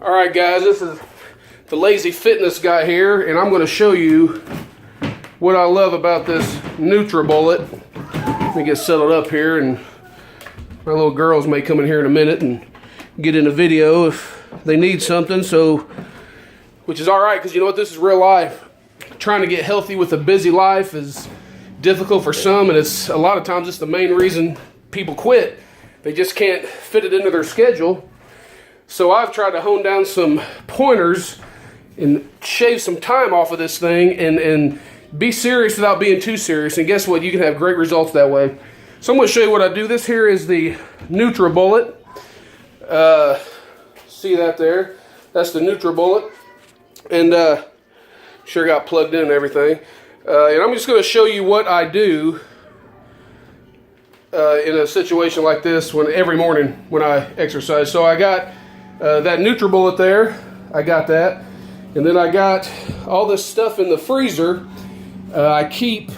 Alright guys, this is the Lazy Fitness guy here, and I'm going to show you what I love about this Nutribullet. Let me get settled up here, and my little girls may come in here in a minute and get in a video if they need something, so, which is alright, because you know what, this is real life. Trying to get healthy with a busy life is difficult for some, and it's a lot of times it's the main reason people quit. They just can't fit it into their schedule. So I've tried to hone down some pointers and shave some time off of this thing and be serious without being too serious. And guess what? You can have great results that way. So I'm going to show you what I do. This here is the Nutribullet. See that there? That's the Nutribullet. And sure got plugged in and everything. And I'm just going to show you what I do in a situation like this every morning when I exercise. So I got that Nutribullet there. I got that. And then I got all this stuff in the freezer. I keep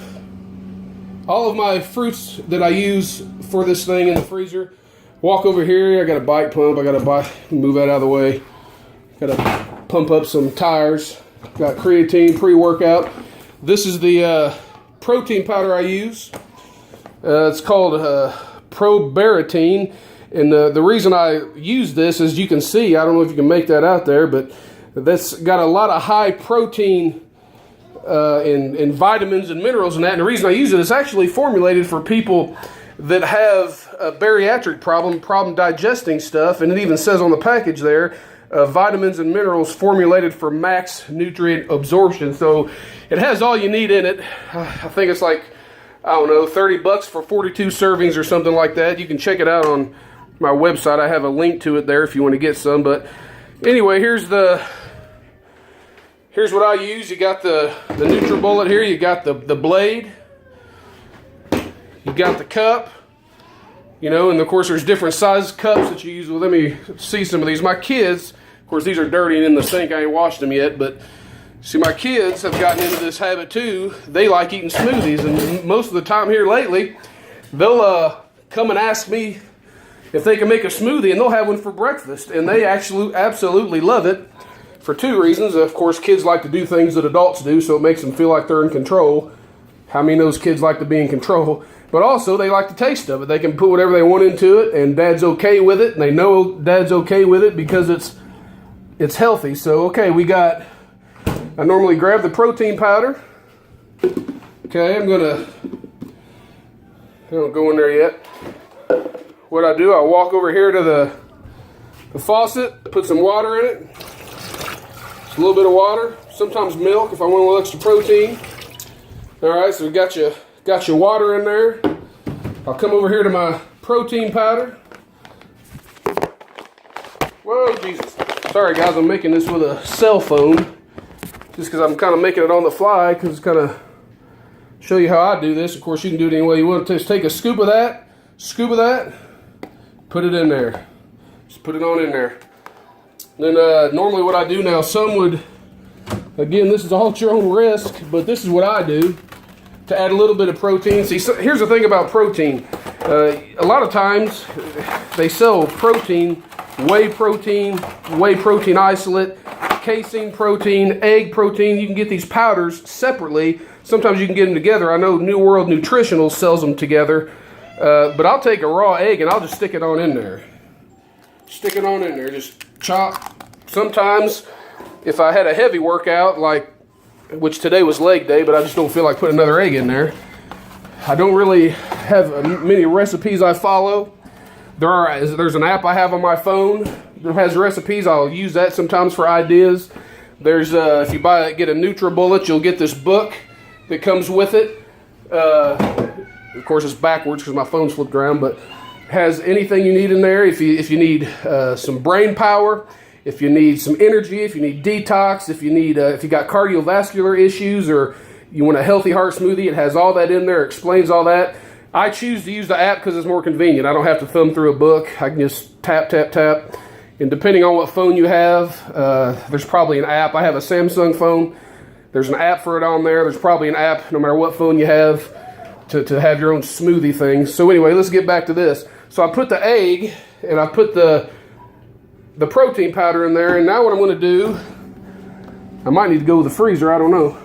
all of my fruits that I use for this thing in the freezer. Walk over here. I got a bike pump. I got to move that out of the way. Got to pump up some tires. Got creatine, pre-workout. This is the protein powder I use. It's called Probaritine. And the reason I use this, as you can see, I don't know if you can make that out there, but that's got a lot of high protein and vitamins and minerals in that. And the reason I use it is actually formulated for people that have a bariatric problem digesting stuff. And it even says on the package there, vitamins and minerals formulated for max nutrient absorption. So it has all you need in it. I think it's like, I don't know, $30 for 42 servings or something like that. You can check it out on my website. I have a link to it there if you want to get some. But anyway, here's what I use. You got the Nutribullet here. You got the blade. You got the cup. You know, and of course there's different size cups that you use. Well, let me see some of these. My kids, of course these are dirty and in the sink. I ain't washed them yet, but see, my kids have gotten into this habit too. They like eating smoothies, and most of the time here lately, they'll come and ask me if they can make a smoothie, and they'll have one for breakfast. And they absolutely love it for two reasons. Of course, kids like to do things that adults do, so it makes them feel like they're in control. How many knows kids like to be in control? But also, they like the taste of it. They can put whatever they want into it, and Dad's okay with it, and they know Dad's okay with it because it's healthy. So, okay, I normally grab the protein powder. Okay, I don't go in there yet. What I do, I walk over here to the faucet, put some water in it. Just a little bit of water, sometimes milk if I want a little extra protein. Alright, so we got your water in there. I'll come over here to my protein powder. Whoa, Jesus. Sorry guys, I'm making this with a cell phone. Just because I'm kind of making it on the fly, because it's kind of show you how I do this. Of course, you can do it any way you want. Just take a scoop of that, put it in there. Just put it on in there. Then normally what I do now, some would, again, this is all at your own risk, but this is what I do to add a little bit of protein. See, so here's the thing about protein. A lot of times they sell protein, whey protein isolate, casein protein, egg protein. You can get these powders separately. Sometimes you can get them together. I know New World Nutritional sells them together. But I'll take a raw egg and I'll just stick it on in there. Stick it on in there. Just chop. Sometimes if I had a heavy workout, which today was leg day, but I just don't feel like putting another egg in there. I don't really have many recipes I follow. There's an app I have on my phone that has recipes. I'll use that sometimes for ideas. There's if you get a Nutribullet, you'll get this book that comes with it. Of course, it's backwards because my phone's flipped around, but has anything you need in there. If you need some brain power, if you need some energy, if you need detox, if you got cardiovascular issues, or you want a healthy heart smoothie, it has all that in there. It explains all that. I choose to use the app because it's more convenient. I don't have to thumb through a book. I can just tap. And depending on what phone you have, there's probably an app. I have a Samsung phone. There's an app for it on there. There's probably an app no matter what phone you have to have your own smoothie thing. So anyway, let's get back to this. So I put the egg and I put the the protein powder in there. And now what I'm going to do, I might need to go with the freezer, I don't know.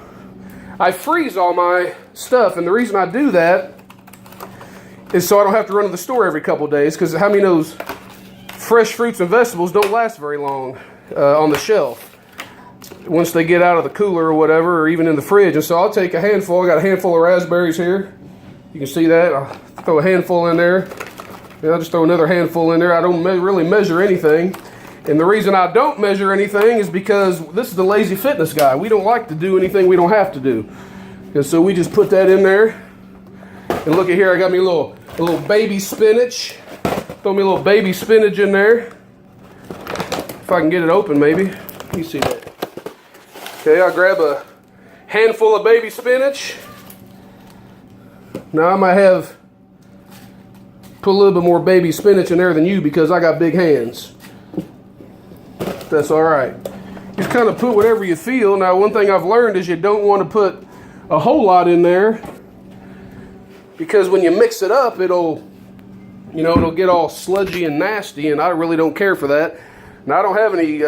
I freeze all my stuff, and the reason I do that is so I don't have to run to the store every couple of days, because how many knows fresh fruits and vegetables don't last very long on the shelf once they get out of the cooler or whatever, or even in the fridge. And so I'll take a handful. I got a handful of raspberries here. You can see that. I'll throw a handful in there. And I'll just throw another handful in there. I don't really measure anything. And the reason I don't measure anything is because this is the lazy fitness guy. We don't like to do anything we don't have to do. And so we just put that in there. And look at here, I got me a little baby spinach. Throw me a little baby spinach in there. If I can get it open, maybe. Let me see that. Okay, I'll grab a handful of baby spinach. Now I might have put a little bit more baby spinach in there than you because I got big hands. That's all right. Just kind of put whatever you feel. Now, one thing I've learned is you don't want to put a whole lot in there, because when you mix it up, it'll get all sludgy and nasty, and I really don't care for that. Now, I don't have any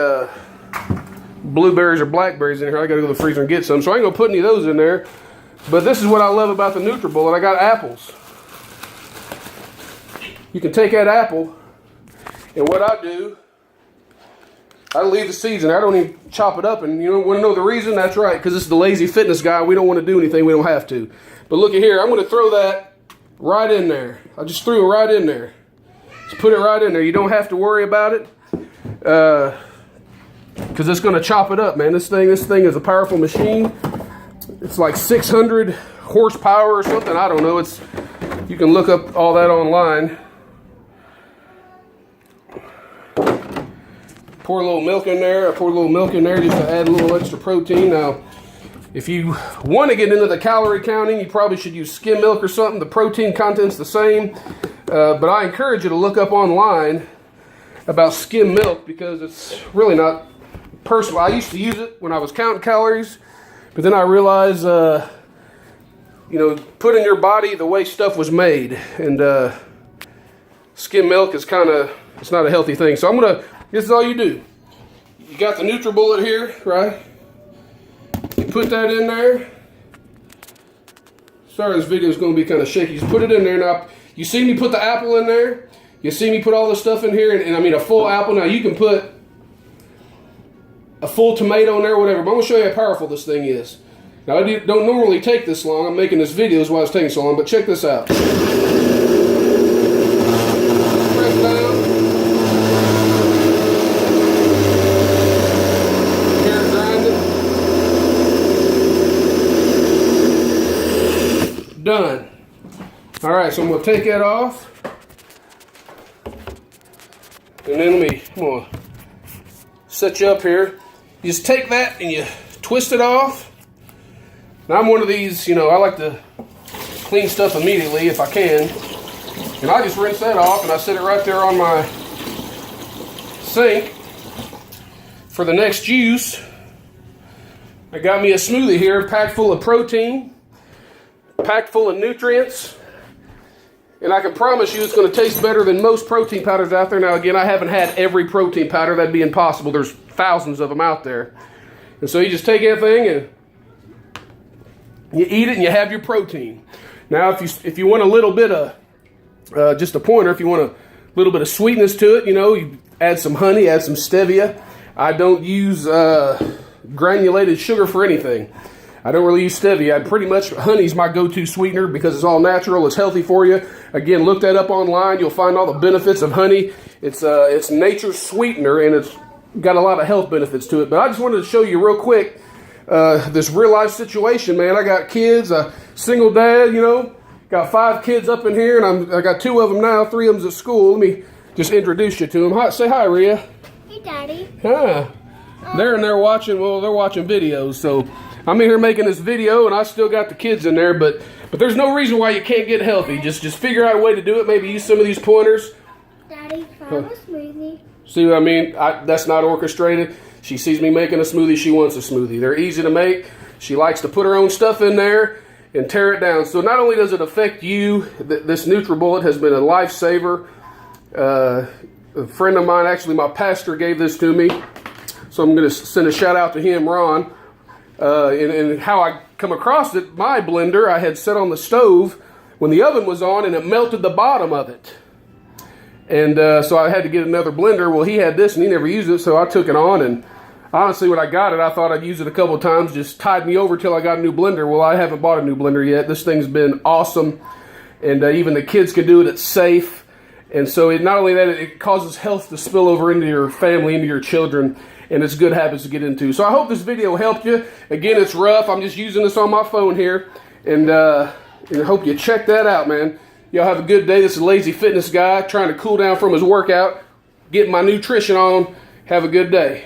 blueberries or blackberries in here. I got to go to the freezer and get some, so I ain't gonna put any of those in there. But this is what I love about the Nutribullet. I got apples. You can take that apple, and what I do, I leave the seeds in there. I don't even chop it up. And you want to know the reason? That's right, because this is the lazy fitness guy. We don't want to do anything we don't have to. But look at here. I'm going to throw that right in there. I just threw it right in there. Just put it right in there. You don't have to worry about it, because it's going to chop it up, man. This thing is a powerful machine. It's like 600 horsepower or something. I don't know. You can look up all that online. Pour a little milk in there. I pour a little milk in there just to add a little extra protein. Now, if you want to get into the calorie counting, you probably should use skim milk or something. The protein content's the same. But I encourage you to look up online about skim milk, because it's really not personal. I used to use it when I was counting calories, but then I realized, put in your body the way stuff was made. And skim milk is it's not a healthy thing. So this is all you do. You got the Nutribullet here, right? You put that in there. Sorry, this video is going to be kind of shaky. Just put it in there. Now, you see me put the apple in there. You see me put all this stuff in here, and I mean a full apple. Now, you can put a full tomato in there, whatever. But I'm going to show you how powerful this thing is. Now, I don't normally take this long. I'm making this video, is why it's taking so long. But check this out. Press down. Done. All right, so I'm going to take that off. And then I'm going to set you up here. You just take that and you twist it off. Now, I'm one of these, I like to clean stuff immediately if I can. And I just rinse that off, and I set it right there on my sink for the next use. I got me a smoothie here packed full of protein, packed full of nutrients, and I can promise you it's going to taste better than most protein powders out there. Now, again, I haven't had every protein powder. That'd be impossible. There's thousands of them out there. And so you just take that thing and you eat it and you have your protein. Now, if you want a little bit of, just a pointer, if you want a little bit of sweetness to it, you add some honey, add some stevia. I don't use granulated sugar for anything. I don't really use stevia. Honey's my go-to sweetener because it's all natural. It's healthy for you. Again, look that up online. You'll find all the benefits of honey. It's nature's sweetener, and it's got a lot of health benefits to it. But I just wanted to show you real quick this real-life situation, man. I got kids, a single dad, got 5 kids up in here, and I got 2 of them now, 3 of them's at school. Let me just introduce you to them. Hi, say hi, Rhea. Hey, Daddy. Hi. They're watching videos, so I'm in here making this video, and I still got the kids in there, but there's no reason why you can't get healthy. Just figure out a way to do it. Maybe use some of these pointers. Daddy, have a smoothie. See what I mean? That's not orchestrated. She sees me making a smoothie. She wants a smoothie. They're easy to make. She likes to put her own stuff in there and tear it down. So not only does it affect you, this Nutribullet has been a lifesaver. A friend of mine, actually my pastor, gave this to me. So I'm going to send a shout out to him, Ron. And how I come across it, my blender I had set on the stove when the oven was on, and it melted the bottom of it. And so I had to get another blender. Well, he had this and he never used it, so I took it on, and honestly, when I got it, I thought I'd use it a couple of times, just tied me over till I got a new blender. Well, I haven't bought a new blender yet. This thing's been awesome, and even the kids can do it. It's safe, and so it not only that, it causes health to spill over into your family, into your children, and it's good habits to get into. So I hope this video helped you. Again, it's rough. I'm just using this on my phone here, and I hope you check that out, man. Y'all have a good day. This is Lazy Fitness Guy trying to cool down from his workout, getting my nutrition on. Have a good day.